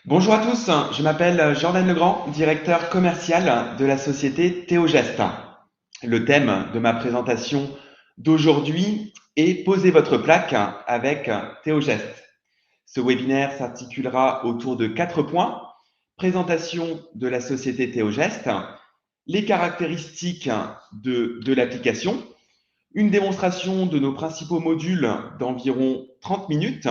Bonjour à tous, je m'appelle Jordan Legrand, directeur commercial de la société Théogest. Le thème de ma présentation d'aujourd'hui est Posez votre plaque avec Théogest. Ce webinaire s'articulera autour de 4 points. Présentation de la société Théogest, les caractéristiques de l'application, une démonstration de nos principaux modules d'environ 30 minutes.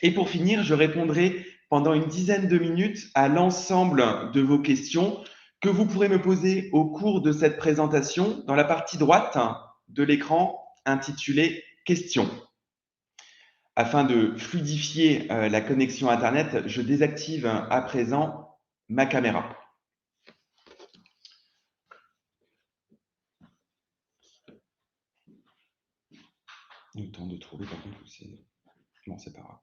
Et pour finir, je répondrai pendant une dizaine de minutes à l'ensemble de vos questions que vous pourrez me poser au cours de cette présentation dans la partie droite de l'écran intitulée Questions. Afin de fluidifier la connexion Internet, je désactive à présent ma caméra. Le temps de trouver par contre, c'est... Non, c'est pas grave.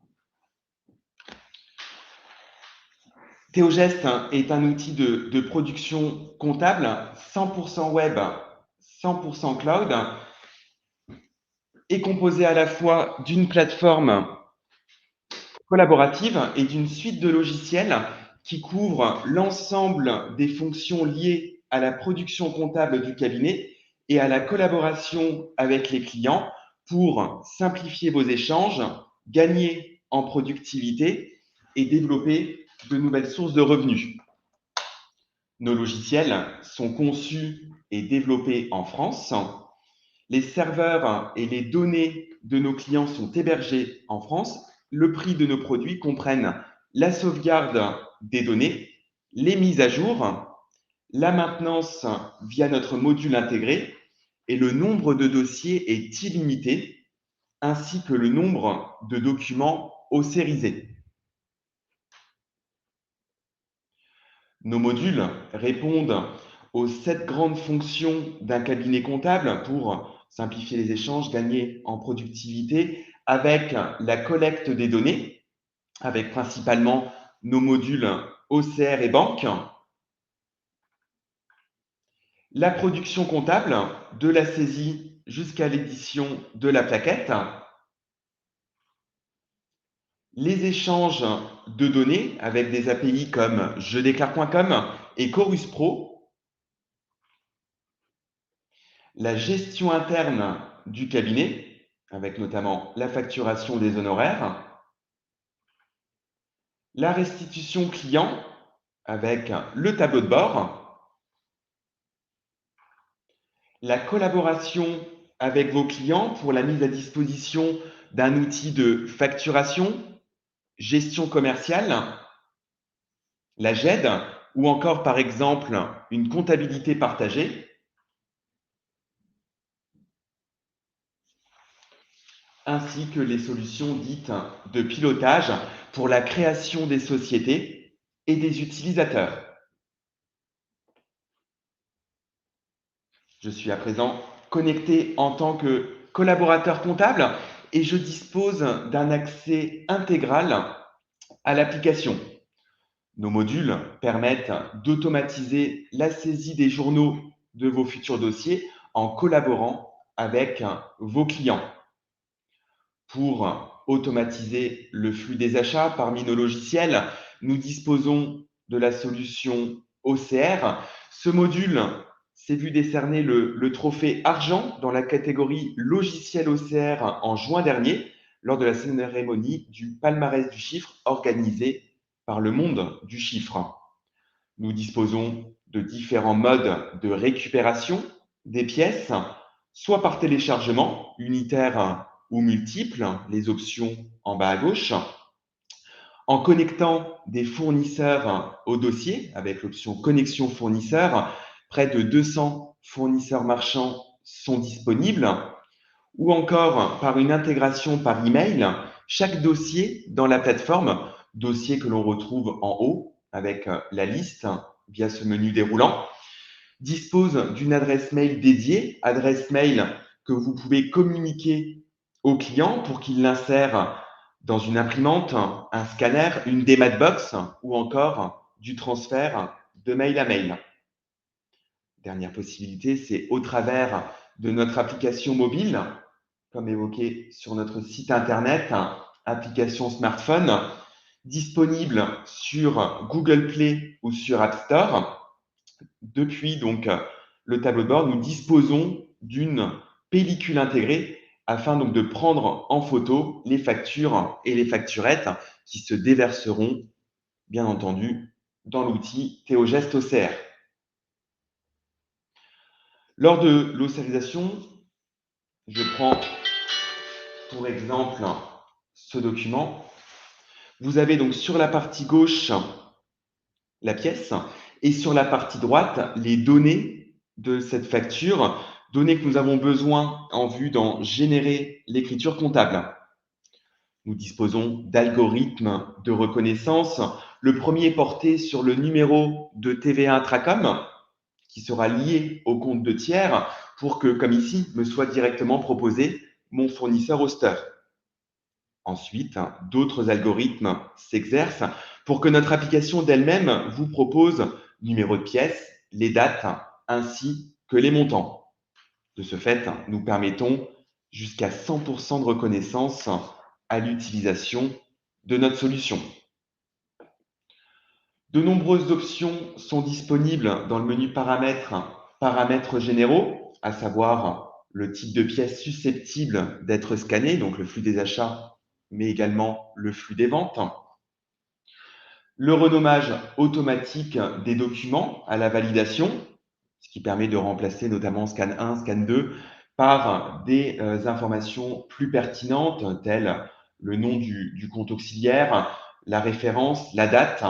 Théogest est un outil de production comptable 100% web, 100% cloud, est composé à la fois d'une plateforme collaborative et d'une suite de logiciels qui couvrent l'ensemble des fonctions liées à la production comptable du cabinet et à la collaboration avec les clients pour simplifier vos échanges, gagner en productivité et développer de nouvelles sources de revenus. Nos logiciels sont conçus et développés en France. Les serveurs et les données de nos clients sont hébergés en France. Le prix de nos produits comprennent la sauvegarde des données, les mises à jour, la maintenance via notre module intégré et le nombre de dossiers est illimité, ainsi que le nombre de documents ossérisés. Nos modules répondent aux 7 grandes fonctions d'un cabinet comptable pour simplifier les échanges, gagner en productivité avec la collecte des données, avec principalement nos modules OCR et banque, la production comptable de la saisie jusqu'à l'édition de la plaquette, les échanges de données avec des API comme jedéclare.com et Chorus Pro, la gestion interne du cabinet, avec notamment la facturation des honoraires, la restitution client, avec le tableau de bord, la collaboration avec vos clients pour la mise à disposition d'un outil de facturation, gestion commerciale, la GED, ou encore par exemple une comptabilité partagée, ainsi que les solutions dites de pilotage pour la création des sociétés et des utilisateurs. Je suis à présent connecté en tant que collaborateur comptable et je dispose d'un accès intégral à l'application. Nos modules permettent d'automatiser la saisie des journaux de vos futurs dossiers en collaborant avec vos clients. Pour automatiser le flux des achats parmi nos logiciels, nous disposons de la solution OCR. Ce module s'est vu décerner le trophée argent dans la catégorie logiciel OCR en juin dernier, lors de la cérémonie du palmarès du chiffre organisée par le monde du chiffre. Nous disposons de différents modes de récupération des pièces, soit par téléchargement unitaire ou multiple, les options en bas à gauche, en connectant des fournisseurs au dossier avec l'option connexion fournisseur. Près de 200 fournisseurs marchands sont disponibles, ou encore par une intégration par email, chaque dossier dans la plateforme, dossier que l'on retrouve en haut avec la liste via ce menu déroulant, dispose d'une adresse mail dédiée, adresse mail que vous pouvez communiquer au client pour qu'il l'insère dans une imprimante, un scanner, une démat box ou encore du transfert de mail à mail. Dernière possibilité, c'est au travers de notre application mobile, comme évoqué sur notre site internet, application smartphone, disponible sur Google Play ou sur App Store. Depuis donc le tableau de bord, nous disposons d'une pellicule intégrée afin donc de prendre en photo les factures et les facturettes qui se déverseront, bien entendu, dans l'outil Théogest OCR. Lors de l'ossarisation, je prends pour exemple ce document. Vous avez donc sur la partie gauche la pièce et sur la partie droite les données de cette facture, données que nous avons besoin en vue d'en générer l'écriture comptable. Nous disposons d'algorithmes de reconnaissance. Le premier est porté sur le numéro de TVA Intracom qui sera lié au compte de tiers pour que, comme ici, me soit directement proposé mon fournisseur hoster. Ensuite, d'autres algorithmes s'exercent pour que notre application d'elle-même vous propose numéro de pièce, les dates ainsi que les montants. De ce fait, nous permettons jusqu'à 100% de reconnaissance à l'utilisation de notre solution. De nombreuses options sont disponibles dans le menu paramètres généraux, à savoir le type de pièce susceptible d'être scanné, donc le flux des achats, mais également le flux des ventes. Le renommage automatique des documents à la validation, ce qui permet de remplacer notamment scan 1, scan 2 par des informations plus pertinentes telles le nom du compte auxiliaire, la référence, la date.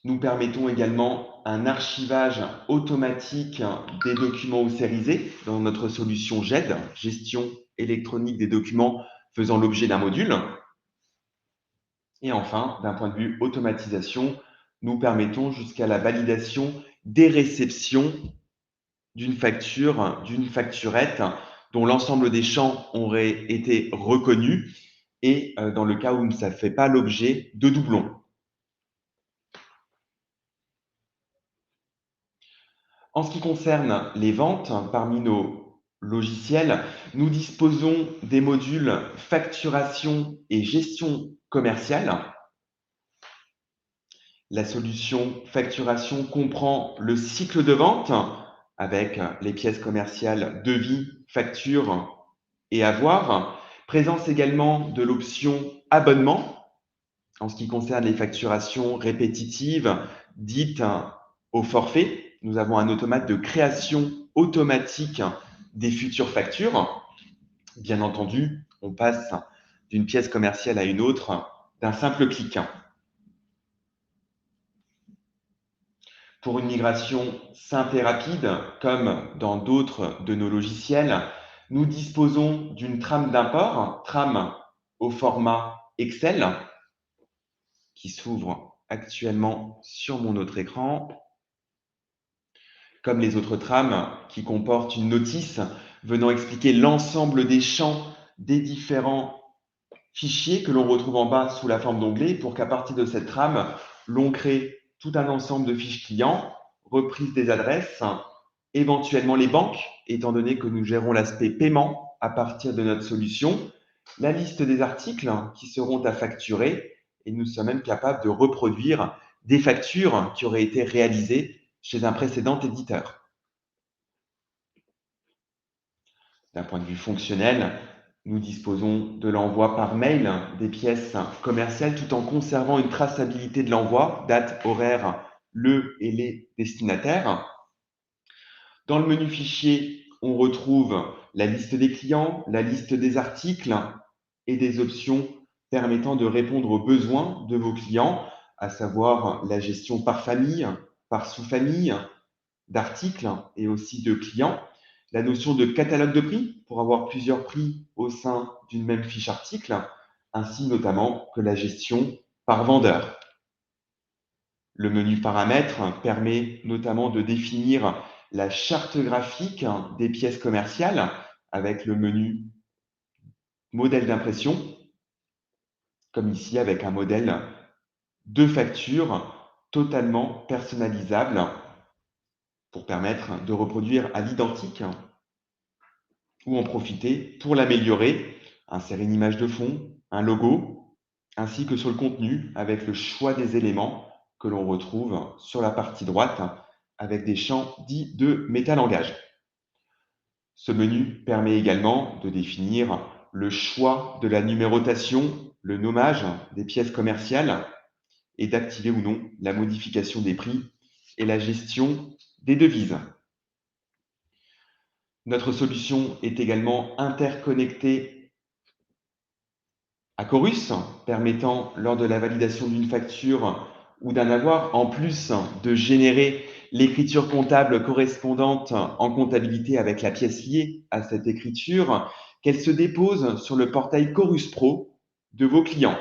Nous permettons également un archivage automatique des documents ossérisés dans notre solution GED, gestion électronique des documents faisant l'objet d'un module. Et enfin, d'un point de vue automatisation, nous permettons jusqu'à la validation des réceptions d'une facture, d'une facturette dont l'ensemble des champs aurait été reconnus et dans le cas où ça ne fait pas l'objet de doublons. En ce qui concerne les ventes, parmi nos logiciels, nous disposons des modules facturation et gestion commerciale. La solution facturation comprend le cycle de vente avec les pièces commerciales devis, facture et avoir. Présence également de l'option abonnement en ce qui concerne les facturations répétitives dites au forfait. Nous avons un automate de création automatique des futures factures. Bien entendu, on passe d'une pièce commerciale à une autre d'un simple clic. Pour une migration simple et rapide, comme dans d'autres de nos logiciels, nous disposons d'une trame d'import, trame au format Excel, qui s'ouvre actuellement sur mon autre écran. Comme les autres trames qui comportent une notice venant expliquer l'ensemble des champs des différents fichiers que l'on retrouve en bas sous la forme d'onglets pour qu'à partir de cette trame, l'on crée tout un ensemble de fiches clients, reprise des adresses, éventuellement les banques, étant donné que nous gérons l'aspect paiement à partir de notre solution, la liste des articles qui seront à facturer, et nous sommes même capables de reproduire des factures qui auraient été réalisées chez un précédent éditeur. D'un point de vue fonctionnel, nous disposons de l'envoi par mail des pièces commerciales tout en conservant une traçabilité de l'envoi, date, horaire, le et les destinataires. Dans le menu fichier, on retrouve la liste des clients, la liste des articles et des options permettant de répondre aux besoins de vos clients, à savoir la gestion par famille, par sous-famille, d'articles et aussi de clients, la notion de catalogue de prix pour avoir plusieurs prix au sein d'une même fiche article, ainsi notamment que la gestion par vendeur. Le menu paramètres permet notamment de définir la charte graphique des pièces commerciales avec le menu modèle d'impression, comme ici avec un modèle de facture totalement personnalisable pour permettre de reproduire à l'identique ou en profiter pour l'améliorer, insérer une image de fond, un logo, ainsi que sur le contenu avec le choix des éléments que l'on retrouve sur la partie droite avec des champs dits de métalangage. Ce menu permet également de définir le choix de la numérotation, le nommage des pièces commerciales et d'activer ou non la modification des prix et la gestion des devises. Notre solution est également interconnectée à Chorus, permettant, lors de la validation d'une facture ou d'un avoir, en plus de générer l'écriture comptable correspondante en comptabilité avec la pièce liée à cette écriture, qu'elle se dépose sur le portail Chorus Pro de vos clients.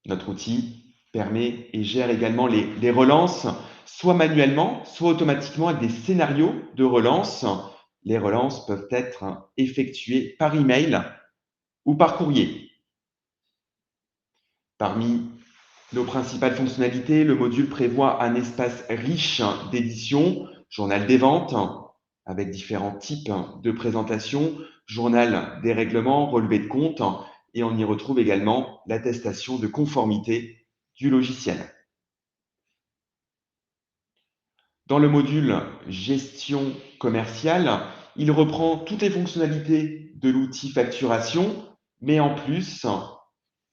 Notre outil permet et gère également les relances, soit manuellement, soit automatiquement avec des scénarios de relance. Les relances peuvent être effectuées par email ou par courrier. Parmi nos principales fonctionnalités, le module prévoit un espace riche d'édition, journal des ventes, avec différents types de présentations, journal des règlements, relevé de compte, et on y retrouve également l'attestation de conformité du logiciel. Dans le module gestion commerciale, il reprend toutes les fonctionnalités de l'outil facturation, mais en plus,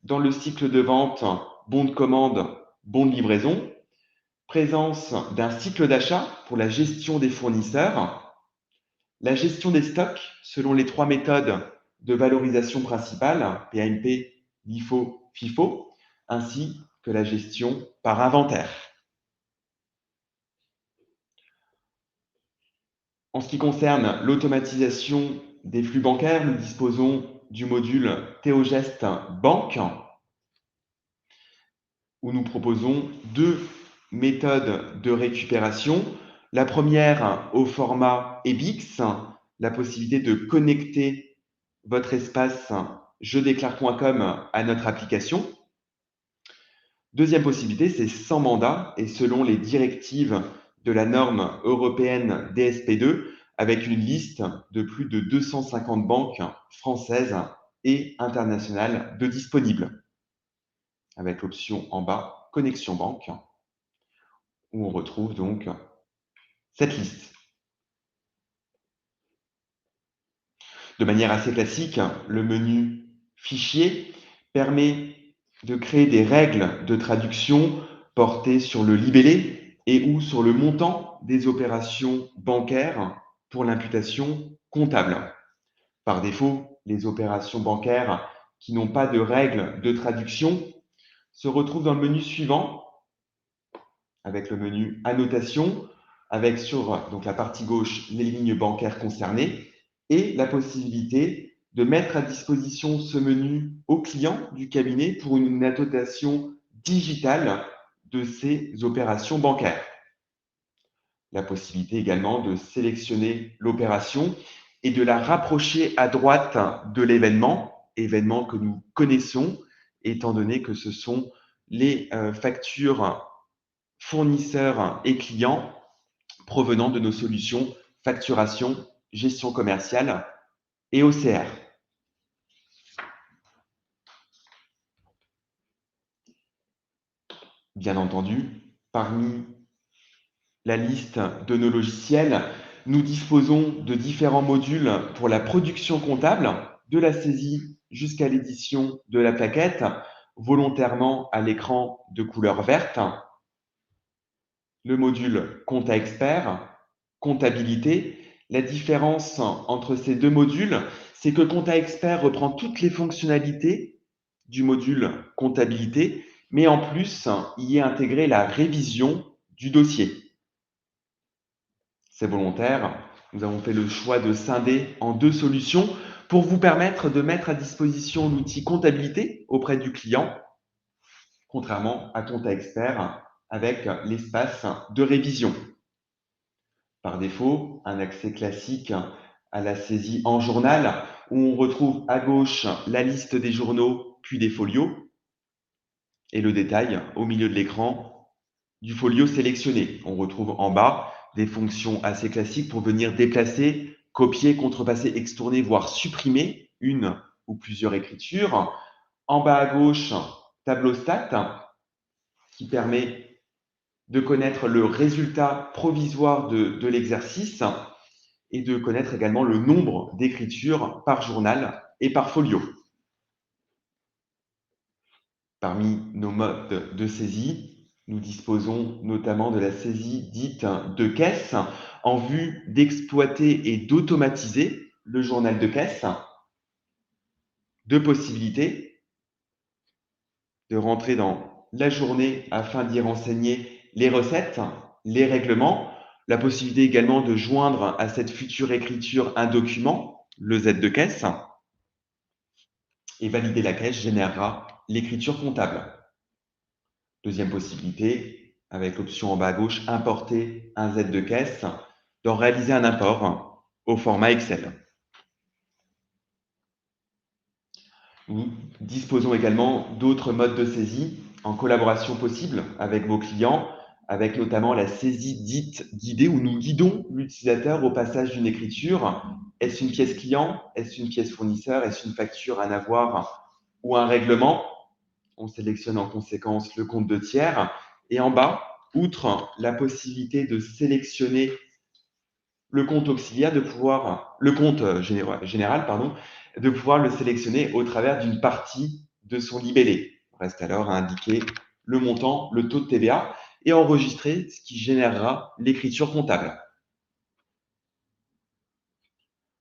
dans le cycle de vente, bon de commande, bon de livraison, présence d'un cycle d'achat pour la gestion des fournisseurs, la gestion des stocks selon les trois méthodes de valorisation principale, PAMP, LIFO, FIFO, ainsi que la gestion par inventaire. En ce qui concerne l'automatisation des flux bancaires, nous disposons du module Théogest Banque, où nous proposons deux méthodes de récupération. La première au format EBIX, la possibilité de connecter votre espace jedéclare.com à notre application. Deuxième possibilité, c'est sans mandat et selon les directives de la norme européenne DSP2, avec une liste de plus de 250 banques françaises et internationales de disponibles, avec l'option en bas Connexion banque, où on retrouve donc cette liste. De manière assez classique, le menu Fichier permet de créer des règles de traduction portées sur le libellé et ou sur le montant des opérations bancaires pour l'imputation comptable. Par défaut, les opérations bancaires qui n'ont pas de règles de traduction se retrouvent dans le menu suivant, avec le menu Annotation, avec sur donc, la partie gauche les lignes bancaires concernées et la possibilité de mettre à disposition ce menu au client du cabinet pour une annotation digitale de ces opérations bancaires. La possibilité également de sélectionner l'opération et de la rapprocher à droite de l'événement, événement que nous connaissons, étant donné que ce sont les factures fournisseurs et clients provenant de nos solutions facturation, gestion commerciale et OCR. Bien entendu, parmi la liste de nos logiciels, nous disposons de différents modules pour la production comptable, de la saisie jusqu'à l'édition de la plaquette, volontairement à l'écran de couleur verte. Le module Compta Expert, comptabilité. La différence entre ces deux modules, c'est que Compta Expert reprend toutes les fonctionnalités du module comptabilité, mais en plus, y est intégré la révision du dossier. C'est volontaire. Nous avons fait le choix de scinder en deux solutions pour vous permettre de mettre à disposition l'outil comptabilité auprès du client, contrairement à Compta Expert avec l'espace de révision. Par défaut, un accès classique à la saisie en journal où on retrouve à gauche la liste des journaux puis des folios et le détail au milieu de l'écran du folio sélectionné. On retrouve en bas des fonctions assez classiques pour venir déplacer, copier, contrepasser, extourner, voire supprimer une ou plusieurs écritures. En bas à gauche, tableau stat qui permet de connaître le résultat provisoire de l'exercice et de connaître également le nombre d'écritures par journal et par folio. Parmi nos modes de saisie, nous disposons notamment de la saisie dite de caisse en vue d'exploiter et d'automatiser le journal de caisse. Deux possibilités: de rentrer dans la journée afin d'y renseigner les recettes, les règlements, la possibilité également de joindre à cette future écriture un document, le Z de caisse, et valider la caisse générera l'écriture comptable. Deuxième possibilité, avec l'option en bas à gauche, importer un Z de caisse, d'en réaliser un import au format Excel. Nous disposons également d'autres modes de saisie en collaboration possible avec vos clients, avec notamment la saisie dite guidée où nous guidons l'utilisateur au passage d'une écriture. Est-ce une pièce client? Est-ce une pièce fournisseur? Est-ce une facture, un avoir ou un règlement? On sélectionne en conséquence le compte de tiers. Et en bas, outre la possibilité de sélectionner le compte auxiliaire, le compte général, pardon, de pouvoir le sélectionner au travers d'une partie de son libellé. Reste alors à indiquer le montant, le taux de TVA et enregistrer ce qui générera l'écriture comptable.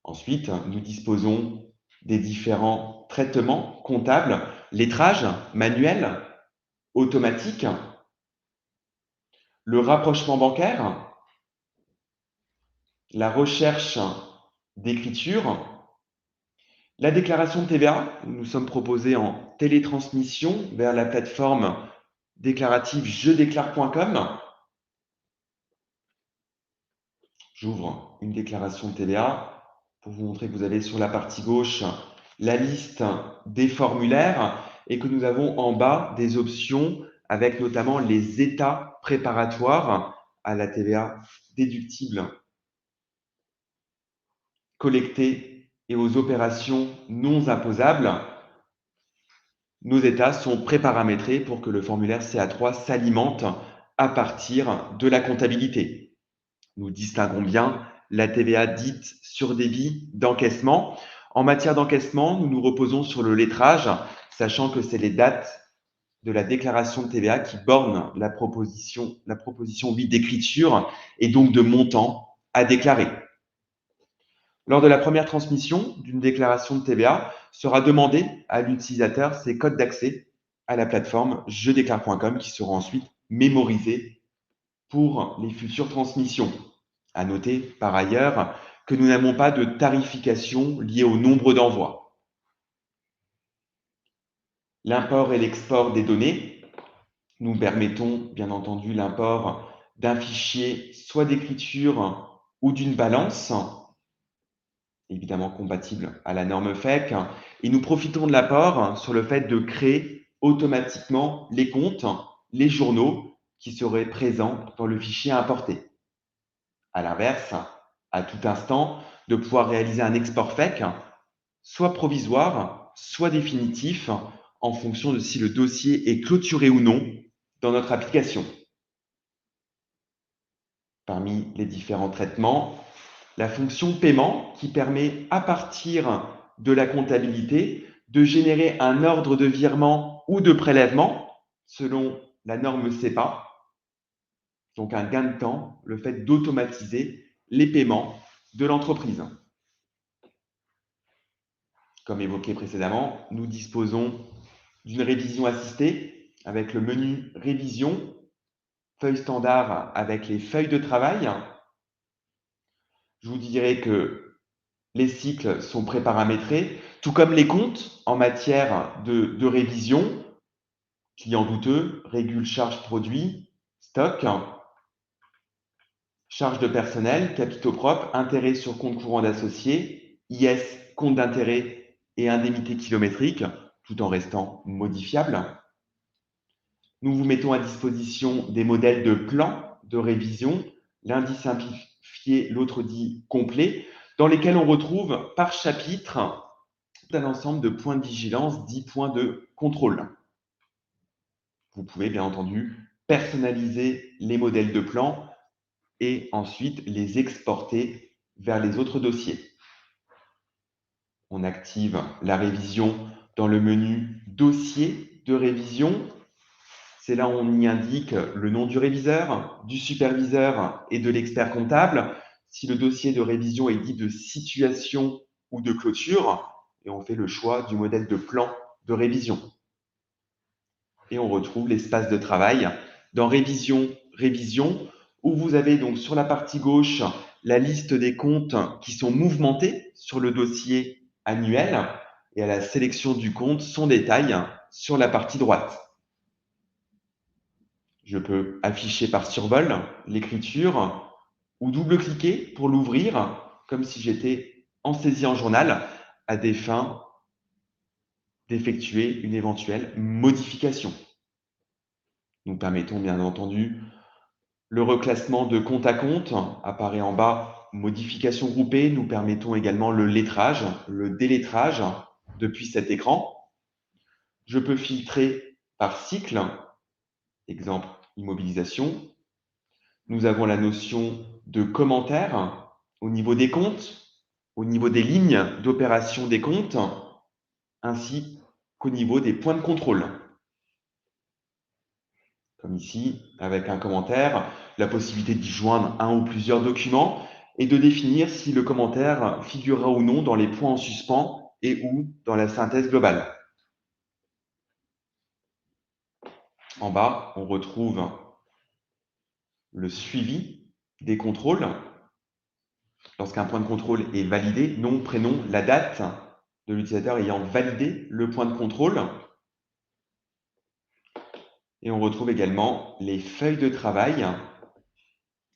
Ensuite, nous disposons des différents traitements comptables, lettrage manuel, automatique, le rapprochement bancaire, la recherche d'écriture, la déclaration de TVA. Nous sommes proposés en télétransmission vers la plateforme déclarative jedéclare.com. J'ouvre une déclaration de TVA pour vous montrer que vous avez sur la partie gauche la liste des formulaires et que nous avons en bas des options avec notamment les états préparatoires à la TVA déductible collectée et aux opérations non imposables. Nos états sont préparamétrés pour que le formulaire CA3 s'alimente à partir de la comptabilité. Nous distinguons bien la TVA dite sur débit d'encaissement. En matière d'encaissement, nous nous reposons sur le lettrage, sachant que c'est les dates de la déclaration de TVA qui bornent la proposition 8 d'écriture et donc de montant à déclarer. Lors de la première transmission d'une déclaration de TVA, sera demandé à l'utilisateur ses codes d'accès à la plateforme jedéclare.com qui seront ensuite mémorisés pour les futures transmissions. À noter par ailleurs que nous n'avons pas de tarification liée au nombre d'envois. L'import et l'export des données. Nous permettons bien entendu l'import d'un fichier soit d'écriture ou d'une balance, évidemment compatible à la norme FEC, et nous profitons de l'apport sur le fait de créer automatiquement les comptes, les journaux qui seraient présents dans le fichier importé. À l'inverse, à tout instant, de pouvoir réaliser un export FEC, soit provisoire, soit définitif, en fonction de si le dossier est clôturé ou non dans notre application. Parmi les différents traitements, la fonction paiement qui permet à partir de la comptabilité de générer un ordre de virement ou de prélèvement selon la norme CEPA. Donc un gain de temps, le fait d'automatiser les paiements de l'entreprise. Comme évoqué précédemment, nous disposons d'une révision assistée avec le menu révision, feuille standard avec les feuilles de travail. Je vous dirais que les cycles sont préparamétrés, tout comme les comptes en matière de révision, client douteux, régule charge produit, stock, charge de personnel, capitaux propres, intérêt sur compte courant d'associés, IS, compte d'intérêt et indemnité kilométrique, tout en restant modifiable. Nous vous mettons à disposition des modèles de plans de révision, l'un dit simplifié, l'autre dit complet, dans lesquels on retrouve par chapitre d'un ensemble de points de vigilance, 10 points de contrôle. Vous pouvez bien entendu personnaliser les modèles de plan et ensuite les exporter vers les autres dossiers. On active la révision dans le menu Dossier de révision. C'est là où on y indique le nom du réviseur, du superviseur et de l'expert comptable. Si le dossier de révision est dit de situation ou de clôture, et on fait le choix du modèle de plan de révision. Et on retrouve l'espace de travail dans Révision, Révision, où vous avez donc sur la partie gauche la liste des comptes qui sont mouvementés sur le dossier annuel et à la sélection du compte son détail sur la partie droite. Je peux afficher par survol l'écriture ou double-cliquer pour l'ouvrir comme si j'étais en saisie en journal à des fins d'effectuer une éventuelle modification. Nous permettons bien entendu le reclassement de compte à compte, apparaît en bas, modification groupée. Nous permettons également le lettrage, le délettrage depuis cet écran. Je peux filtrer par cycle, exemple immobilisation. Nous avons la notion de commentaire au niveau des comptes, au niveau des lignes d'opération des comptes, ainsi qu'au niveau des points de contrôle. Comme ici, avec un commentaire, la possibilité d'y joindre un ou plusieurs documents et de définir si le commentaire figurera ou non dans les points en suspens et ou dans la synthèse globale. En bas, on retrouve le suivi des contrôles. Lorsqu'un point de contrôle est validé, nom, prénom, la date de l'utilisateur ayant validé le point de contrôle. Et on retrouve également les feuilles de travail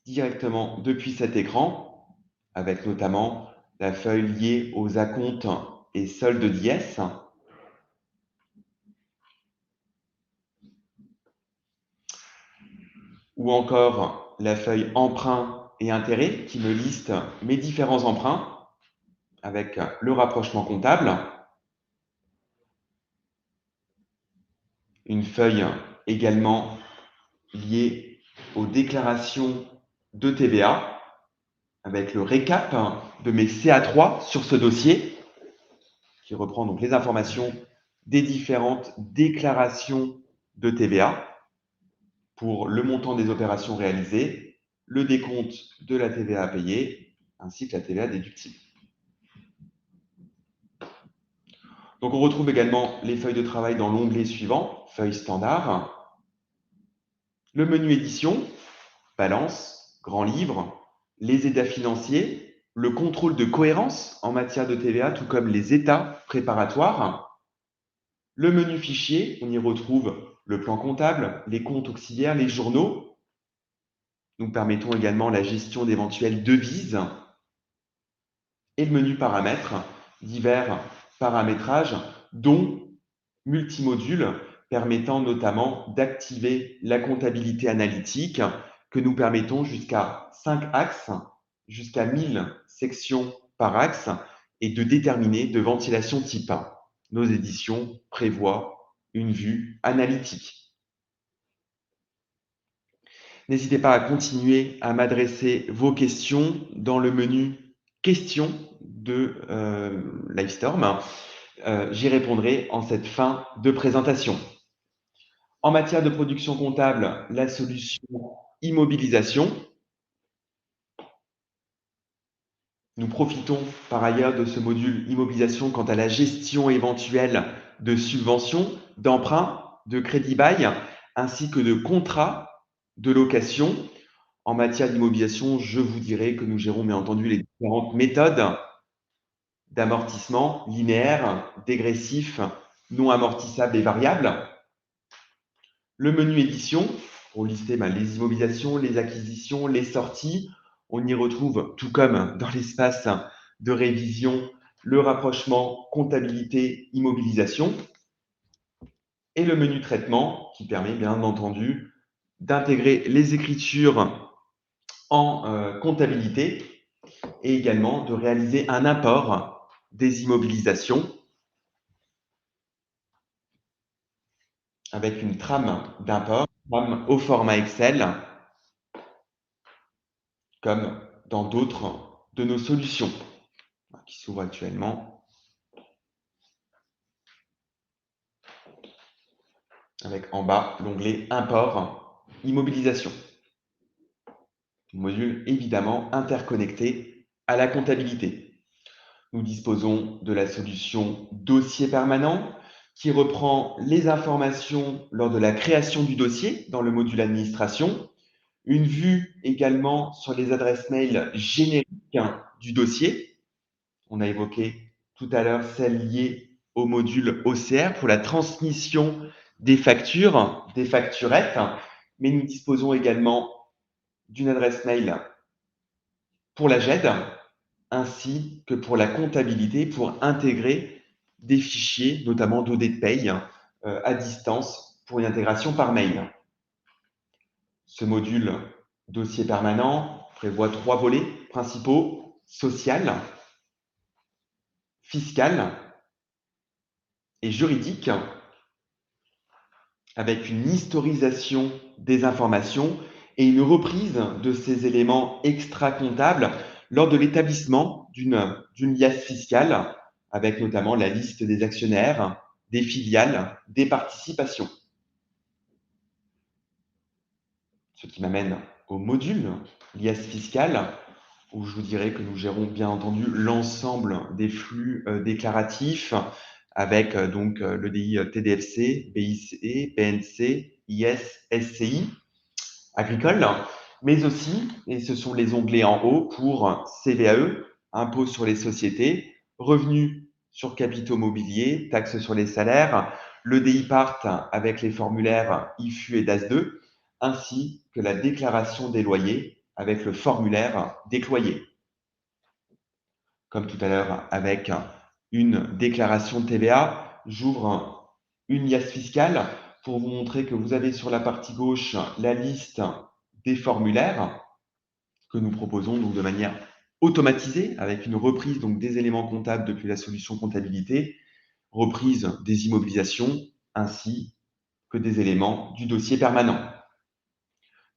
directement depuis cet écran, avec notamment la feuille liée aux acomptes et soldes d'IS. Ou encore la feuille emprunt et intérêt qui me liste mes différents emprunts avec le rapprochement comptable. Une feuille également liée aux déclarations de TVA avec le récap de mes CA3 sur ce dossier qui reprend donc les informations des différentes déclarations de TVA pour le montant des opérations réalisées, le décompte de la TVA à payer, ainsi que la TVA déductible. Donc on retrouve également les feuilles de travail dans l'onglet suivant, feuille standard, le menu édition, balance, grand livre, les états financiers, le contrôle de cohérence en matière de TVA, tout comme les états préparatoires, le menu fichier, on y retrouve le plan comptable, les comptes auxiliaires, les journaux. Nous permettons également la gestion d'éventuelles devises et le menu paramètres, divers paramétrages, dont multimodules permettant notamment d'activer la comptabilité analytique que nous permettons jusqu'à 5 axes, jusqu'à 1000 sections par axe et de déterminer de ventilation type 1. Nos éditions prévoient une vue analytique. N'hésitez pas à continuer à m'adresser vos questions dans le menu questions de Livestorm. J'y répondrai en cette fin de présentation. En matière de production comptable, la solution immobilisation. Nous profitons par ailleurs de ce module immobilisation quant à la gestion éventuelle de subventions, d'emprunts, de crédit bail, ainsi que de contrats de location. En matière d'immobilisation, je vous dirai que nous gérons bien entendu les différentes méthodes d'amortissement linéaire, dégressif, non amortissable et variable. Le menu édition, pour lister les immobilisations, les acquisitions, les sorties. On y retrouve, tout comme dans l'espace de révision, le rapprochement comptabilité immobilisation. Et le menu traitement, qui permet bien entendu d'intégrer les écritures en comptabilité et également de réaliser un apport des immobilisations avec une trame d'import, trame au format Excel, comme dans d'autres de nos solutions qui s'ouvrent actuellement, avec en bas l'onglet Import, Immobilisation. Module évidemment interconnecté à la comptabilité. Nous disposons de la solution Dossier permanent qui reprend les informations lors de la création du dossier dans le module Administration, une vue également sur les adresses mail génériques du dossier. On a évoqué tout à l'heure celle liée au module OCR pour la transmission des factures, des facturettes, mais nous disposons également d'une adresse mail pour la GED ainsi que pour la comptabilité pour intégrer des fichiers, notamment d'OD de paye, à distance pour une intégration par mail. Ce module dossier permanent prévoit 3 volets principaux: social, fiscal et juridique, avec une historisation des informations et une reprise de ces éléments extra-comptables lors de l'établissement d'une liasse fiscale, avec notamment la liste des actionnaires, des filiales, des participations. Ce qui m'amène au module liasse fiscale, où je vous dirais que nous gérons bien entendu l'ensemble des flux déclaratifs avec donc l'EDI TDFC, BICE, BNC, IS, SCI, agricole, mais aussi, et ce sont les onglets en haut pour CVAE, impôt sur les sociétés, revenus sur capitaux mobiliers, taxes sur les salaires, l'EDI part avec les formulaires IFU et DAS2, ainsi que la déclaration des loyers avec le formulaire décloyé. Comme tout à l'heure avec une déclaration de TVA, j'ouvre une liasse fiscale pour vous montrer que vous avez sur la partie gauche la liste des formulaires que nous proposons donc de manière automatisée avec une reprise donc des éléments comptables depuis la solution comptabilité, reprise des immobilisations ainsi que des éléments du dossier permanent.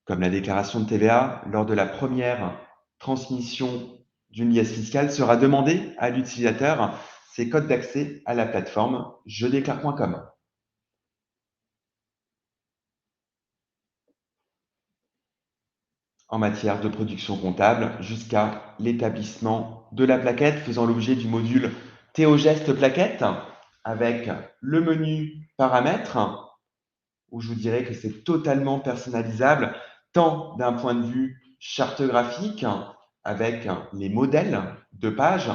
Comme la déclaration de TVA, lors de la première transmission d'une liasse fiscale, sera demandé à l'utilisateur ses codes d'accès à la plateforme jedéclare.com. En matière de production comptable jusqu'à l'établissement de la plaquette faisant l'objet du module Théogeste plaquette avec le menu paramètres où je vous dirais que c'est totalement personnalisable tant d'un point de vue charte graphique avec les modèles de pages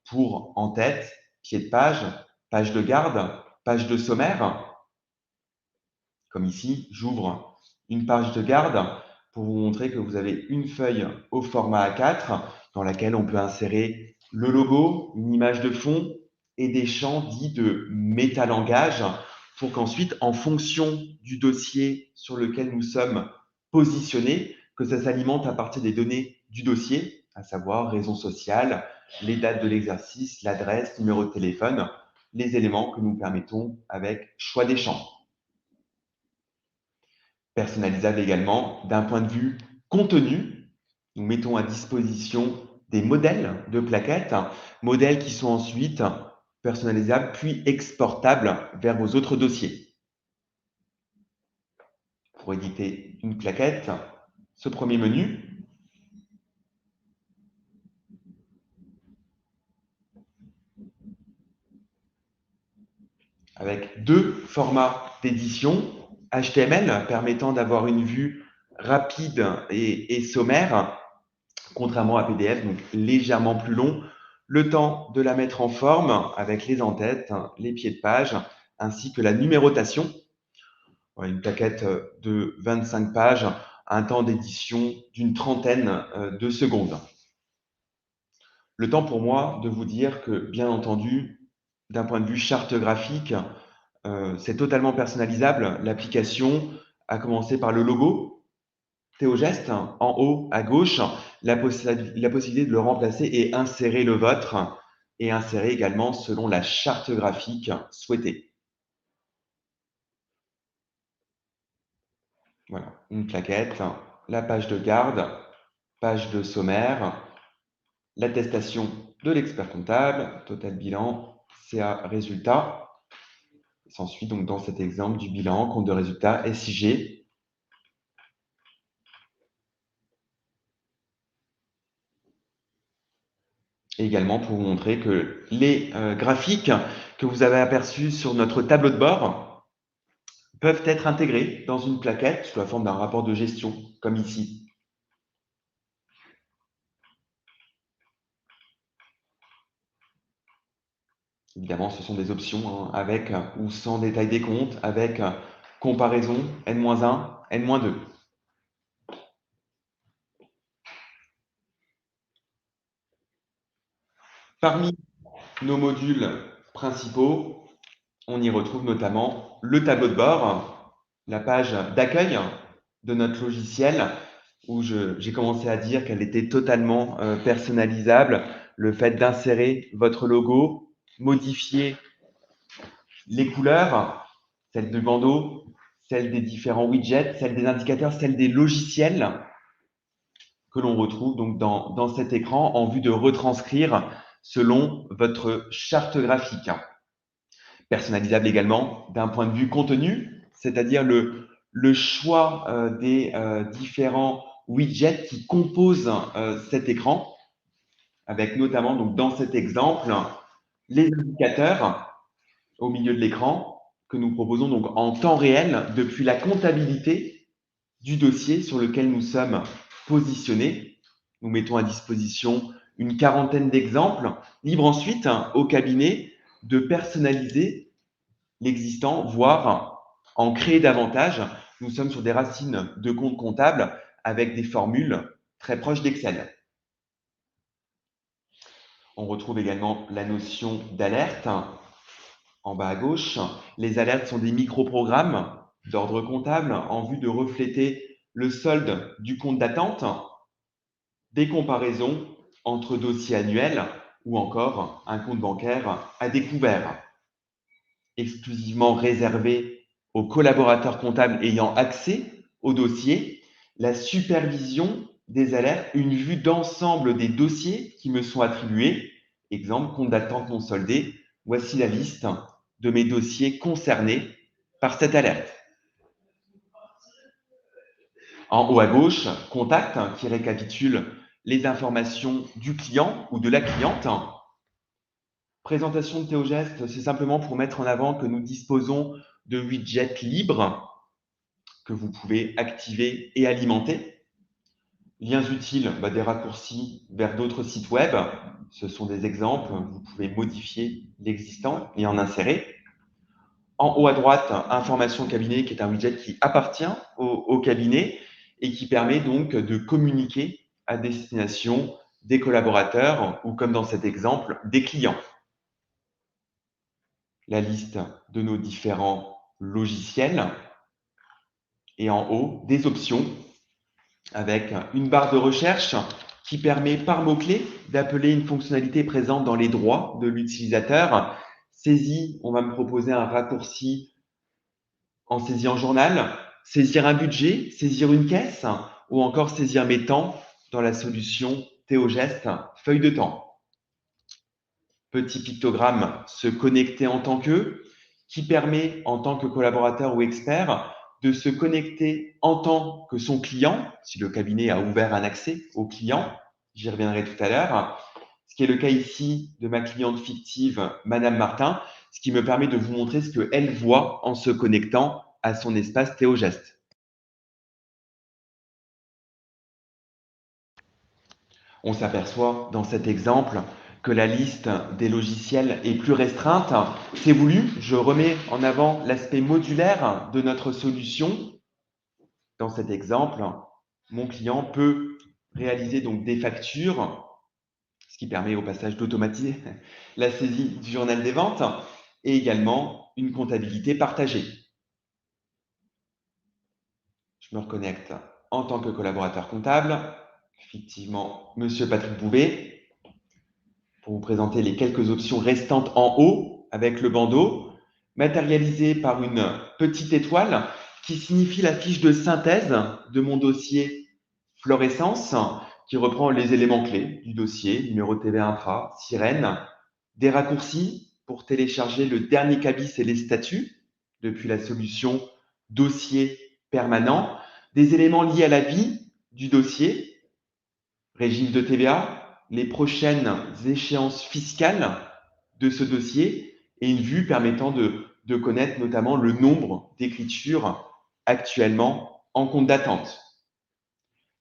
pour en-tête, pied de page, page de garde, page de sommaire. Comme ici, j'ouvre une page de garde pour vous montrer que vous avez une feuille au format A4 dans laquelle on peut insérer le logo, une image de fond et des champs dits de métalangage pour qu'ensuite, en fonction du dossier sur lequel nous sommes positionnés, que ça s'alimente à partir des données du dossier, à savoir raison sociale, les dates de l'exercice, l'adresse, numéro de téléphone, les éléments que nous permettons avec choix des champs. Personnalisable également d'un point de vue contenu. Nous mettons à disposition des modèles de plaquettes, modèles qui sont ensuite personnalisables puis exportables vers vos autres dossiers. Pour éditer une plaquette, ce premier menu, avec deux formats d'édition, HTML permettant d'avoir une vue rapide et sommaire, contrairement à PDF, donc légèrement plus long, le temps de la mettre en forme avec les en-têtes, les pieds de page, ainsi que la numérotation. Voilà, une plaquette de 25 pages, un temps d'édition d'une trentaine de secondes. Le temps pour moi de vous dire que, bien entendu, d'un point de vue charte graphique, c'est totalement personnalisable. L'application a commencé par le logo, Théogeste, en haut à gauche, la possibilité de le remplacer et insérer le vôtre, et insérer également selon la charte graphique souhaitée. Voilà, une plaquette, la page de garde, page de sommaire, l'attestation de l'expert comptable, total bilan, CA résultat. S'ensuit donc dans cet exemple du bilan, compte de résultat, SIG. Et également pour vous montrer que les graphiques que vous avez aperçus sur notre tableau de bord peuvent être intégrés dans une plaquette sous la forme d'un rapport de gestion, comme ici. Évidemment, ce sont des options hein, avec ou sans détail des comptes, avec comparaison N-1, N-2. Parmi nos modules principaux, on y retrouve notamment le tableau de bord, la page d'accueil de notre logiciel, où j'ai commencé à dire qu'elle était totalement personnalisable. Le fait d'insérer votre logo, modifier les couleurs, celles du bandeau, celles des différents widgets, celles des indicateurs, celles des logiciels que l'on retrouve donc dans cet écran en vue de retranscrire selon votre charte graphique. Personnalisable également d'un point de vue contenu, c'est-à-dire le choix des différents widgets qui composent cet écran, avec notamment donc, dans cet exemple les indicateurs au milieu de l'écran que nous proposons donc en temps réel depuis la comptabilité du dossier sur lequel nous sommes positionnés. Nous mettons à disposition une quarantaine d'exemples, libre ensuite au cabinet de personnaliser l'existant, voire en créer davantage. Nous sommes sur des racines de comptes comptables avec des formules très proches d'Excel. On retrouve également la notion d'alerte en bas à gauche. Les alertes sont des micro-programmes d'ordre comptable en vue de refléter le solde du compte d'attente, des comparaisons entre dossiers annuels ou encore un compte bancaire à découvert, exclusivement réservé aux collaborateurs comptables ayant accès au dossier, la supervision des alertes, une vue d'ensemble des dossiers qui me sont attribués. Exemple, compte d'attente non soldé, voici la liste de mes dossiers concernés par cette alerte. En haut à gauche, contact qui récapitule les informations du client ou de la cliente. Présentation de Théogeste, c'est simplement pour mettre en avant que nous disposons de widgets libres que vous pouvez activer et alimenter. Liens utiles, des raccourcis vers d'autres sites web. Ce sont des exemples. Vous pouvez modifier l'existant et en insérer. En haut à droite, information cabinet qui est un widget qui appartient au cabinet et qui permet donc de communiquer à destination des collaborateurs ou comme dans cet exemple, des clients. La liste de nos différents logiciels et en haut, des options avec une barre de recherche qui permet par mots-clés d'appeler une fonctionnalité présente dans les droits de l'utilisateur. Saisie, on va me proposer un raccourci en saisie en journal, saisir un budget, saisir une caisse ou encore saisir mes temps dans la solution Théogeste feuille de temps. Petit pictogramme, se connecter en tant que, qui permet en tant que collaborateur ou expert de se connecter en tant que son client, si le cabinet a ouvert un accès au client, j'y reviendrai tout à l'heure, ce qui est le cas ici de ma cliente fictive, Madame Martin, ce qui me permet de vous montrer ce qu'elle voit en se connectant à son espace Théogeste. On s'aperçoit dans cet exemple que la liste des logiciels est plus restreinte. C'est voulu, je remets en avant l'aspect modulaire de notre solution. Dans cet exemple, mon client peut réaliser donc des factures, ce qui permet au passage d'automatiser la saisie du journal des ventes, et également une comptabilité partagée. Je me reconnecte en tant que collaborateur comptable, effectivement, Monsieur Patrick Bouvet, pour vous présenter les quelques options restantes en haut avec le bandeau, matérialisé par une petite étoile qui signifie la fiche de synthèse de mon dossier fluorescence, qui reprend les éléments clés du dossier, numéro TVA infra, sirène, des raccourcis pour télécharger le dernier cabis et les statuts depuis la solution dossier permanent, des éléments liés à la vie du dossier, régime de TVA, les prochaines échéances fiscales de ce dossier et une vue permettant de connaître notamment le nombre d'écritures actuellement en compte d'attente.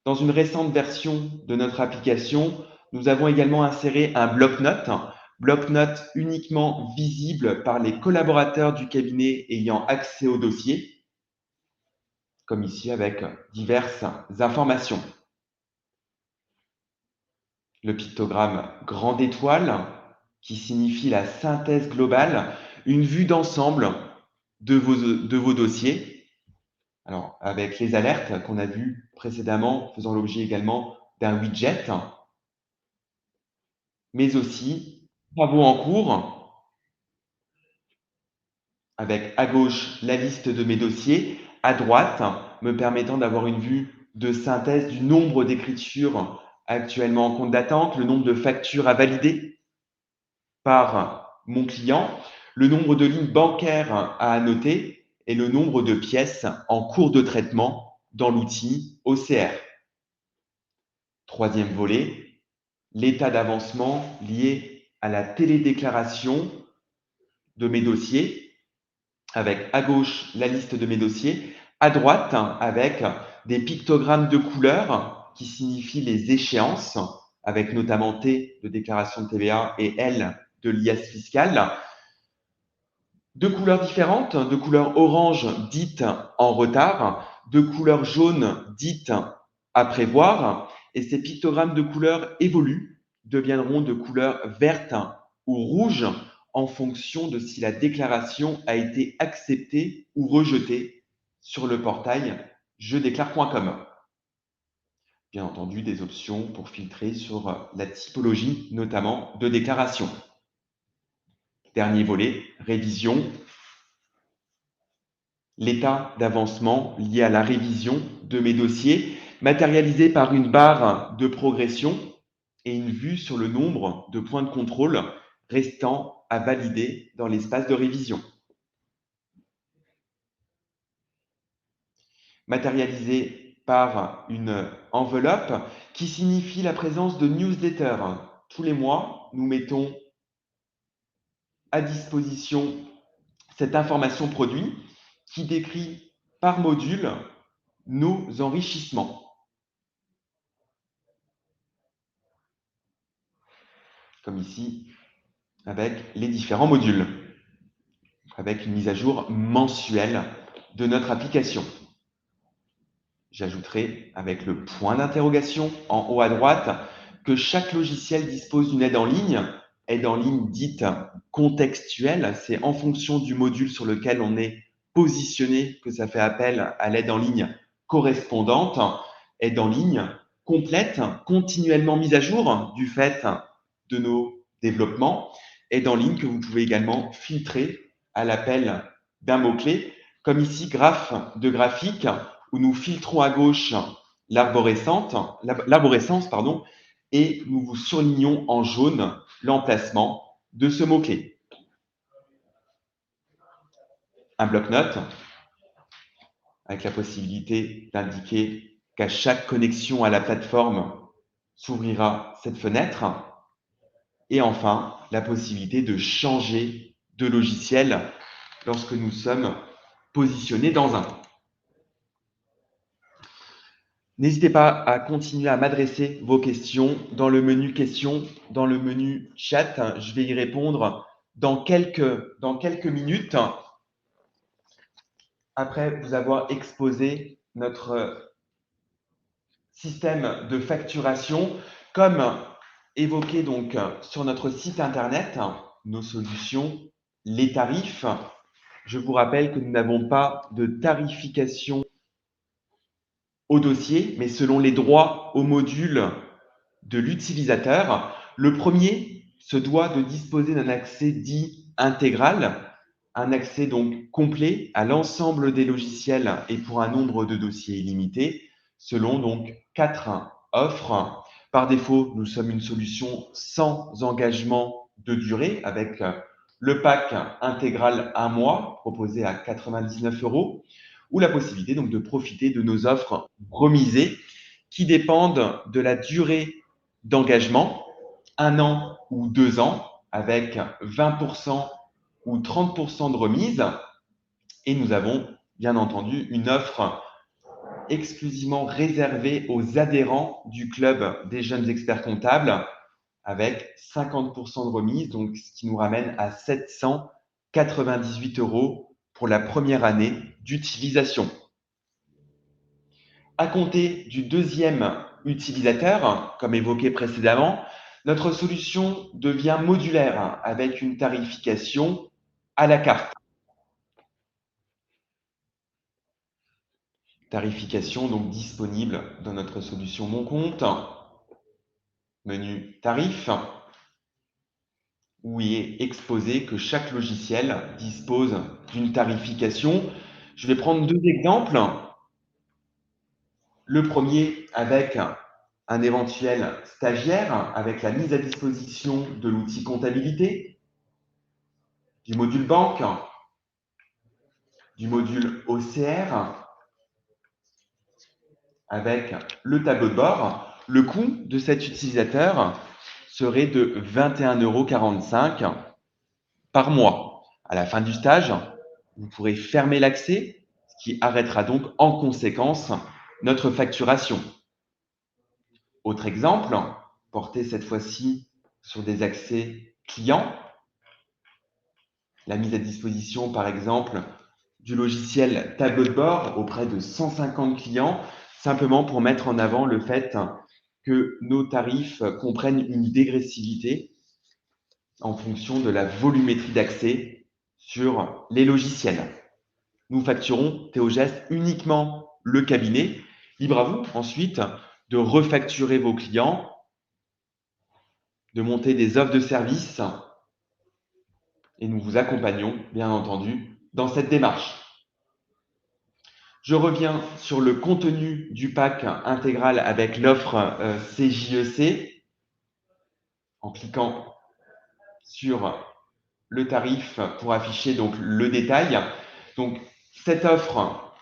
Dans une récente version de notre application, nous avons également inséré un bloc-notes uniquement visible par les collaborateurs du cabinet ayant accès au dossier, comme ici avec diverses informations. Le pictogramme grande étoile, qui signifie la synthèse globale, une vue d'ensemble de vos dossiers. Alors, avec les alertes qu'on a vues précédemment, faisant l'objet également d'un widget, mais aussi travaux en cours, avec à gauche la liste de mes dossiers, à droite, me permettant d'avoir une vue de synthèse du nombre d'écritures actuellement en compte d'attente, le nombre de factures à valider par mon client, le nombre de lignes bancaires à annoter et le nombre de pièces en cours de traitement dans l'outil OCR. Troisième volet, l'état d'avancement lié à la télédéclaration de mes dossiers, avec à gauche la liste de mes dossiers, à droite avec des pictogrammes de couleurs qui signifient les échéances, avec notamment T de déclaration de TVA et L de liasse fiscale. Deux couleurs différentes, de couleur orange dite en retard, de couleur jaune dite à prévoir, et ces pictogrammes de couleur évoluent, deviendront de couleur verte ou rouge en fonction de si la déclaration a été acceptée ou rejetée sur le portail jedéclare.com. Bien entendu, des options pour filtrer sur la typologie, notamment de déclaration. Dernier volet, révision. L'état d'avancement lié à la révision de mes dossiers, matérialisé par une barre de progression et une vue sur le nombre de points de contrôle restant à valider dans l'espace de révision. Matérialisé par une enveloppe qui signifie la présence de newsletters. Tous les mois, nous mettons à disposition cette information produit qui décrit par module nos enrichissements. Comme ici, avec les différents modules, avec une mise à jour mensuelle de notre application. J'ajouterai avec le point d'interrogation en haut à droite que chaque logiciel dispose d'une aide en ligne dite contextuelle. C'est en fonction du module sur lequel on est positionné que ça fait appel à l'aide en ligne correspondante, aide en ligne complète, continuellement mise à jour du fait de nos développements, aide en ligne que vous pouvez également filtrer à l'appel d'un mot-clé, comme ici graphe de graphique, où nous filtrons à gauche l'arborescence, et nous vous surlignons en jaune l'emplacement de ce mot-clé. Un bloc-notes avec la possibilité d'indiquer qu'à chaque connexion à la plateforme s'ouvrira cette fenêtre. Et enfin, la possibilité de changer de logiciel lorsque nous sommes positionnés dans un. N'hésitez pas à continuer à m'adresser vos questions dans le menu questions, dans le menu chat. Je vais y répondre dans quelques minutes après vous avoir exposé notre système de facturation. Comme évoqué donc sur notre site internet, nos solutions, les tarifs. Je vous rappelle que nous n'avons pas de tarification au dossier, mais selon les droits au module de l'utilisateur. Le premier se doit de disposer d'un accès dit intégral, un accès donc complet à l'ensemble des logiciels et pour un nombre de dossiers illimité, selon donc 4 offres. Par défaut, nous sommes une solution sans engagement de durée avec le pack intégral 1 mois proposé à 99 euros ou la possibilité donc de profiter de nos offres remisées qui dépendent de la durée d'engagement, 1 an ou 2 ans, avec 20% ou 30% de remise. Et nous avons bien entendu une offre exclusivement réservée aux adhérents du club des jeunes experts comptables avec 50% de remise, donc ce qui nous ramène à 798 euros pour la première année d'utilisation. À compter du deuxième utilisateur, comme évoqué précédemment, notre solution devient modulaire avec une tarification à la carte. Tarification donc disponible dans notre solution Mon Compte, menu Tarifs, où il est exposé que chaque logiciel dispose d'une tarification. Je vais prendre 2 exemples. Le premier avec un éventuel stagiaire, avec la mise à disposition de l'outil comptabilité, du module banque, du module OCR, avec le tableau de bord. Le coût de cet utilisateur serait de 21,45 € par mois. À la fin du stage, vous pourrez fermer l'accès, ce qui arrêtera donc en conséquence notre facturation. Autre exemple, porté cette fois-ci sur des accès clients, la mise à disposition par exemple du logiciel tableau de bord auprès de 150 clients, simplement pour mettre en avant le fait que nos tarifs comprennent une dégressivité en fonction de la volumétrie d'accès sur les logiciels. Nous facturons Théogest uniquement le cabinet. Libre à vous ensuite de refacturer vos clients, de monter des offres de services et nous vous accompagnons bien entendu dans cette démarche. Je reviens sur le contenu du pack intégral avec l'offre CJEC en cliquant sur le tarif pour afficher donc le détail. Donc cette offre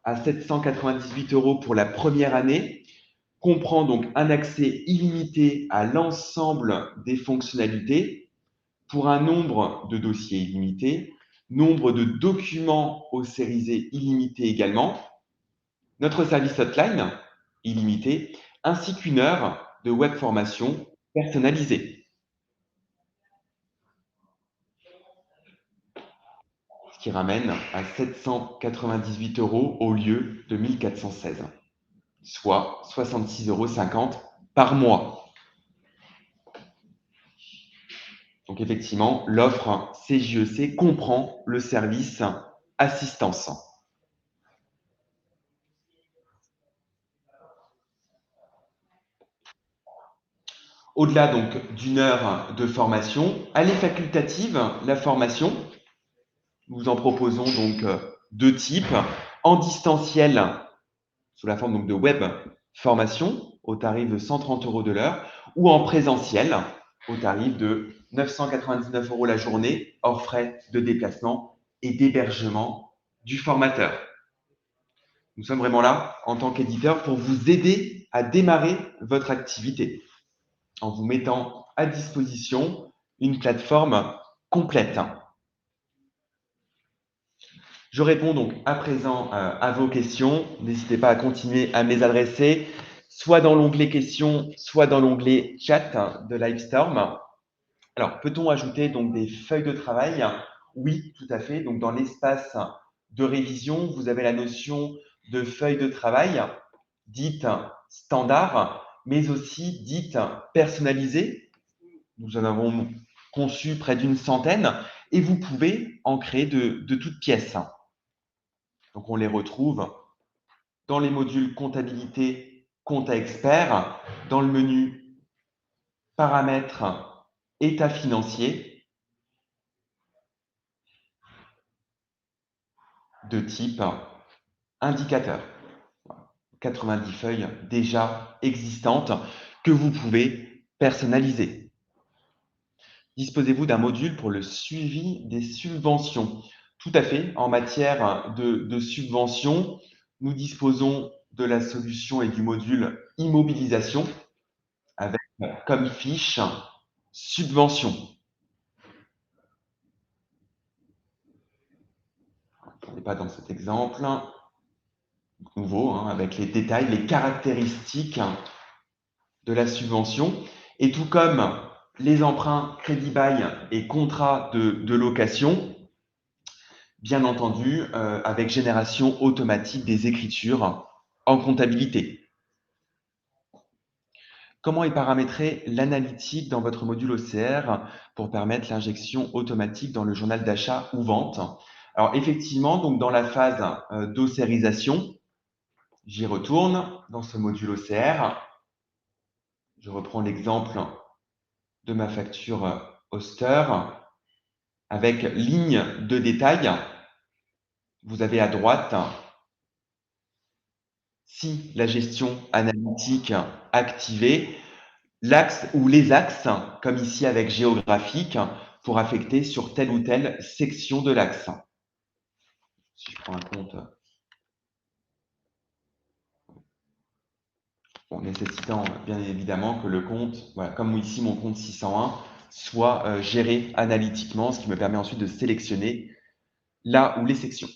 à 798 € pour la première année comprend donc un accès illimité à l'ensemble des fonctionnalités pour un nombre de dossiers illimité, nombre de documents OCRisés illimité également, notre service hotline illimité, ainsi qu'une heure de web formation personnalisée. Ce qui ramène à 798 € au lieu de 1416, soit 66,50 € par mois. Donc effectivement, l'offre CJEC comprend le service assistance. Au-delà donc d'une heure de formation, elle est facultative, la formation. Nous en proposons donc 2 types. En distanciel, sous la forme donc de web formation, au tarif de 130 € de l'heure, ou en présentiel, au tarif de 999 € la journée, hors frais de déplacement et d'hébergement du formateur. Nous sommes vraiment là, en tant qu'éditeur, pour vous aider à démarrer votre activité, en vous mettant à disposition une plateforme complète. Je réponds donc à présent à vos questions. N'hésitez pas à continuer à me les adresser, soit dans l'onglet questions, soit dans l'onglet chat de Livestorm. Alors, peut-on ajouter donc des feuilles de travail? Oui, tout à fait. Donc, dans l'espace de révision, vous avez la notion de feuille de travail, dite standard, mais aussi dite personnalisée. Nous en avons conçu près d'une centaine et vous pouvez en créer de toutes pièces. Donc, on les retrouve dans les modules comptabilité, compta expert, dans le menu paramètres, état financier. de type indicateur. 90 feuilles déjà existantes que vous pouvez personnaliser. Disposez-vous d'un module pour le suivi des subventions? Tout à fait. En matière de subventions, nous disposons de la solution et du module immobilisation avec comme fiche subvention. On n'est pas dans cet exemple. Nouveau, hein, avec les détails, les caractéristiques de la subvention. Et tout comme les emprunts, crédit bail et contrats de location, bien entendu, avec génération automatique des écritures en comptabilité. Comment est paramétrée l'analytique dans votre module OCR pour permettre l'injection automatique dans le journal d'achat ou vente? Alors effectivement, donc dans la phase d'océrisation, j'y retourne dans ce module OCR. Je reprends l'exemple de ma facture Oster avec ligne de détail. Vous avez à droite, si la gestion analytique activée, l'axe ou les axes, comme ici avec géographique, pour affecter sur telle ou telle section de l'axe. Si je prends un compte nécessitant bien évidemment que le compte, voilà, comme ici mon compte 601, soit géré analytiquement, ce qui me permet ensuite de sélectionner là où les sections.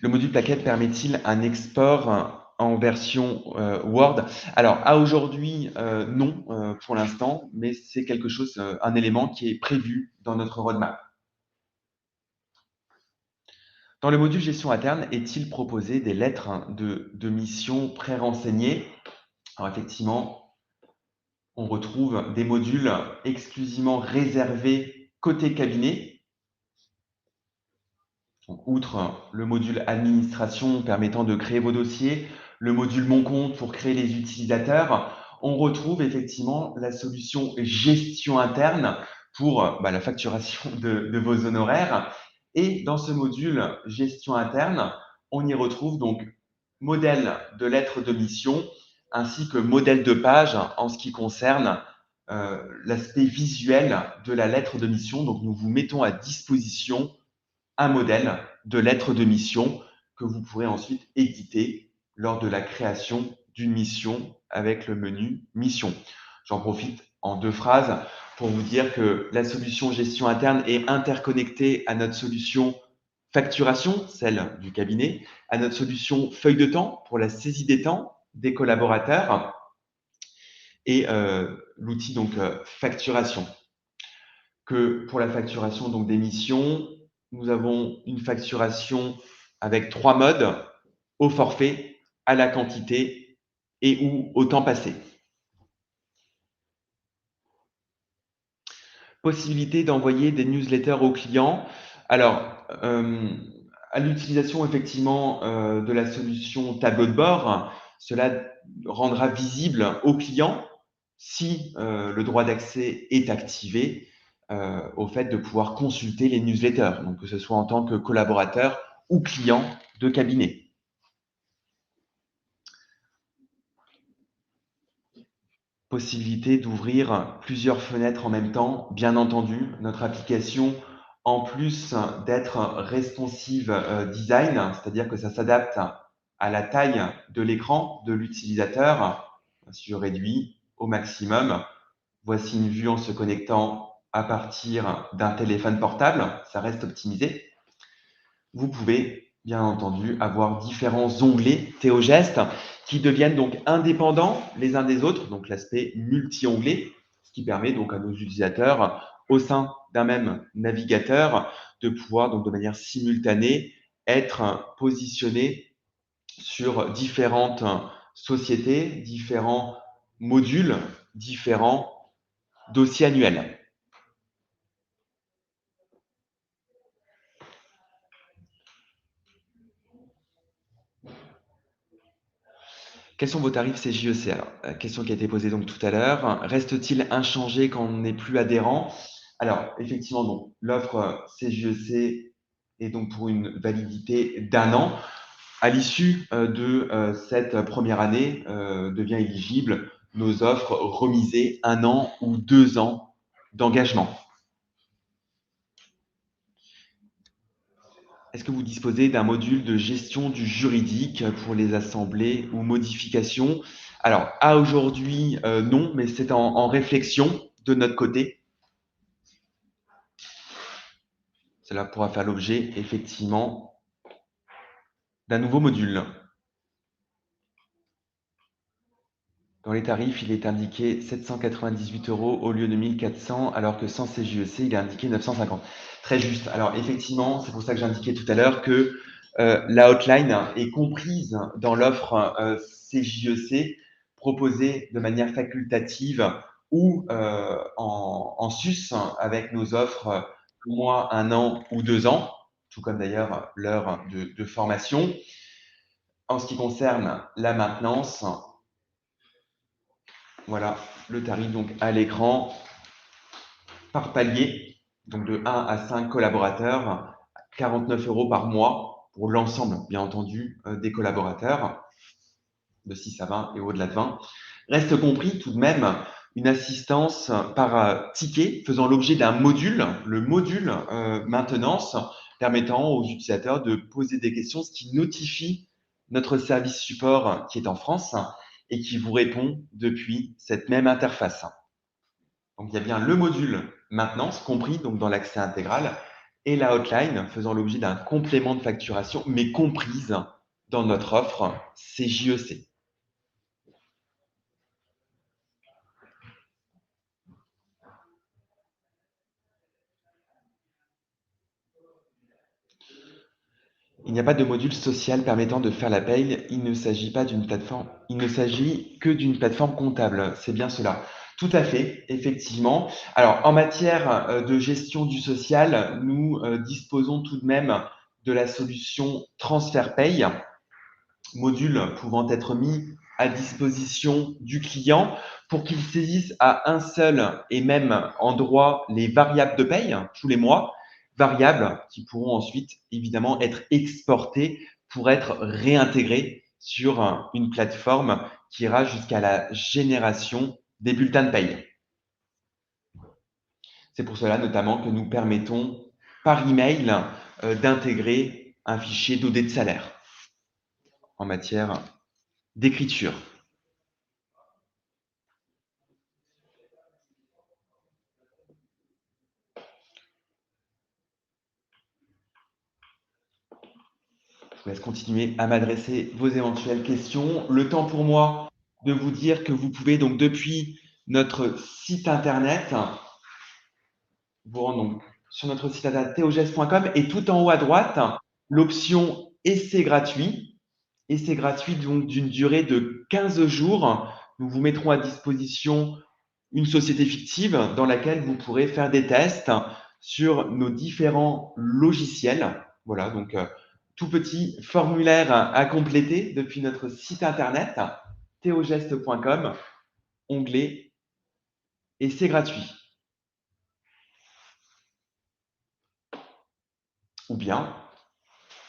Le module plaquette permet-il un export en version Word? Alors, à aujourd'hui, non, pour l'instant, mais c'est quelque chose, un élément qui est prévu dans notre roadmap. Dans le module gestion interne, est-il proposé des lettres de mission pré-renseignées? Alors, effectivement, on retrouve des modules exclusivement réservés côté cabinet. Donc, outre le module administration permettant de créer vos dossiers, le module mon compte pour créer les utilisateurs, on retrouve effectivement la solution gestion interne pour la facturation de vos honoraires. Et dans ce module gestion interne, on y retrouve donc modèle de lettre de mission ainsi que modèle de page en ce qui concerne l'aspect visuel de la lettre de mission. Donc nous vous mettons à disposition un modèle de lettre de mission que vous pourrez ensuite éditer lors de la création d'une mission avec le menu mission. J'en profite en 2 phrases pour vous dire que la solution gestion interne est interconnectée à notre solution facturation, celle du cabinet, à notre solution feuille de temps pour la saisie des temps des collaborateurs et l'outil donc facturation. Que pour la facturation donc des missions, nous avons une facturation avec 3 modes, au forfait, à la quantité et ou au temps passé. Possibilité d'envoyer des newsletters aux clients. Alors, à l'utilisation effectivement de la solution tableau de bord, cela rendra visible aux clients si le droit d'accès est activé au fait de pouvoir consulter les newsletters, donc que ce soit en tant que collaborateur ou client de cabinet. Possibilité d'ouvrir plusieurs fenêtres en même temps, bien entendu. Notre application, en plus d'être responsive design, c'est-à-dire que ça s'adapte à la taille de l'écran de l'utilisateur, si je réduis au maximum, voici une vue en se connectant à partir d'un téléphone portable, ça reste optimisé. Vous pouvez, bien entendu, avoir différents onglets Théogeste qui deviennent donc indépendants les uns des autres, donc l'aspect multi-onglet, ce qui permet donc à nos utilisateurs, au sein d'un même navigateur, de pouvoir donc de manière simultanée être positionnés sur différentes sociétés, différents modules, différents dossiers annuels. Quels sont vos tarifs CJEC? Alors, question qui a été posée donc tout à l'heure. Reste-t-il inchangé quand on n'est plus adhérent? Alors, effectivement, donc, l'offre CJEC est donc pour une validité d'1 an. À l'issue de cette première année, devient éligible nos offres remisées 1 an ou 2 ans d'engagement. Est-ce que vous disposez d'un module de gestion du juridique pour les assemblées ou modifications? Alors, à aujourd'hui, non, mais c'est en réflexion de notre côté. Cela pourra faire l'objet, effectivement, d'un nouveau module. Dans les tarifs, il est indiqué 798 € au lieu de 1400, alors que sans CJEC, il est indiqué 950. Très juste. Alors, effectivement, c'est pour ça que j'indiquais tout à l'heure que la hotline est comprise dans l'offre CJEC proposée de manière facultative ou en sus avec nos offres mois, 1 an ou 2 ans, tout comme d'ailleurs l'heure de formation. En ce qui concerne la maintenance, voilà le tarif donc à l'écran par palier, donc de 1 à 5 collaborateurs, 49 € par mois pour l'ensemble, bien entendu, des collaborateurs, de 6 à 20 et au-delà de 20. Reste compris tout de même une assistance par ticket faisant l'objet d'un module, le module maintenance, permettant aux utilisateurs de poser des questions, ce qui notifie notre service support qui est en France et qui vous répond depuis cette même interface. Donc, il y a bien le module maintenance, compris donc dans l'accès intégral, et la hotline faisant l'objet d'un complément de facturation, mais comprise dans notre offre CJEC. Il n'y a pas de module social permettant de faire la paye. Il ne s'agit pas d'une plateforme, il ne s'agit que d'une plateforme comptable. C'est bien cela. Tout à fait, effectivement. Alors, en matière de gestion du social, nous disposons tout de même de la solution Transfert Paye, module pouvant être mis à disposition du client pour qu'il saisisse à un seul et même endroit les variables de paye tous les mois, variables qui pourront ensuite évidemment être exportées pour être réintégrées sur une plateforme qui ira jusqu'à la génération des bulletins de paye. C'est pour cela notamment que nous permettons par email d'intégrer un fichier d'OD de salaire en matière d'écriture. Je vous laisse continuer à m'adresser vos éventuelles questions. Le temps pour moi de vous dire que vous pouvez donc depuis notre site internet vous rendre donc sur notre site internet theogest.com et tout en haut à droite, l'option essai gratuit. Essai gratuit donc d'une durée de 15 jours. Nous vous mettrons à disposition une société fictive dans laquelle vous pourrez faire des tests sur nos différents logiciels. Voilà, donc tout petit formulaire à compléter depuis notre site internet theogest.com, onglet et c'est gratuit. Ou bien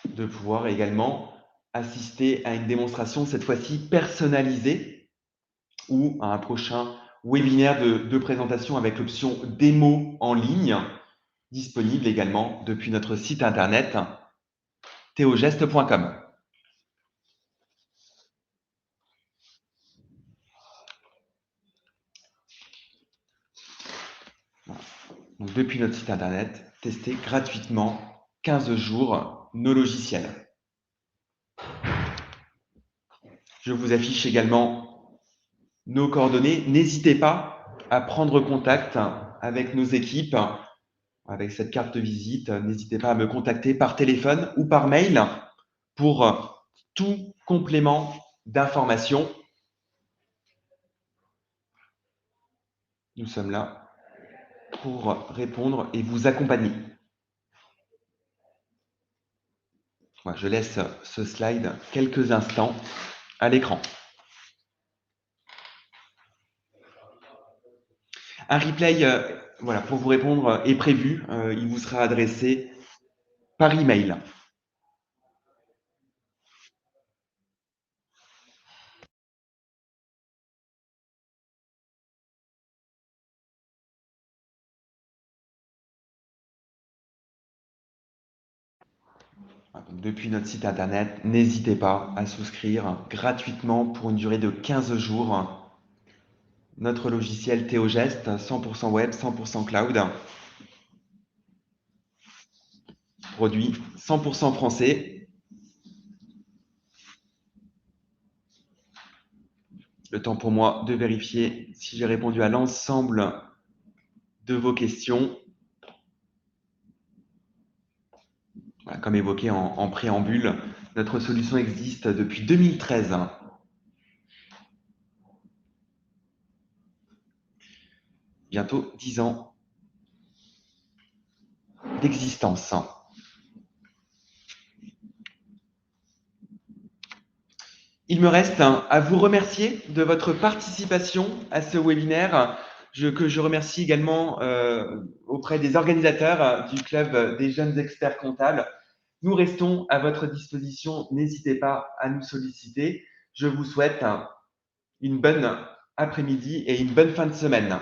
de pouvoir également assister à une démonstration cette fois-ci personnalisée ou à un prochain webinaire de présentation avec l'option démo en ligne, disponible également depuis notre site internet theogest.com. Donc, depuis notre site internet, testez gratuitement 15 jours nos logiciels. Je vous affiche également nos coordonnées. N'hésitez pas à prendre contact avec nos équipes, avec cette carte de visite. N'hésitez pas à me contacter par téléphone ou par mail pour tout complément d'information. Nous sommes là pour répondre et vous accompagner. Voilà, je laisse ce slide quelques instants à l'écran. Un replay, voilà, pour vous répondre, est prévu. Il vous sera adressé par email. Donc, depuis notre site internet, n'hésitez pas à souscrire gratuitement pour une durée de 15 jours notre logiciel Théogest, 100% web, 100% cloud, produit 100% français. Le temps pour moi de vérifier si j'ai répondu à l'ensemble de vos questions. Voilà, comme évoqué en préambule, notre solution existe depuis 2013. Bientôt 10 ans d'existence. Il me reste à vous remercier de votre participation à ce webinaire, que je remercie également auprès des organisateurs du Club des jeunes experts comptables. Nous restons à votre disposition. N'hésitez pas à nous solliciter. Je vous souhaite une bonne après-midi et une bonne fin de semaine.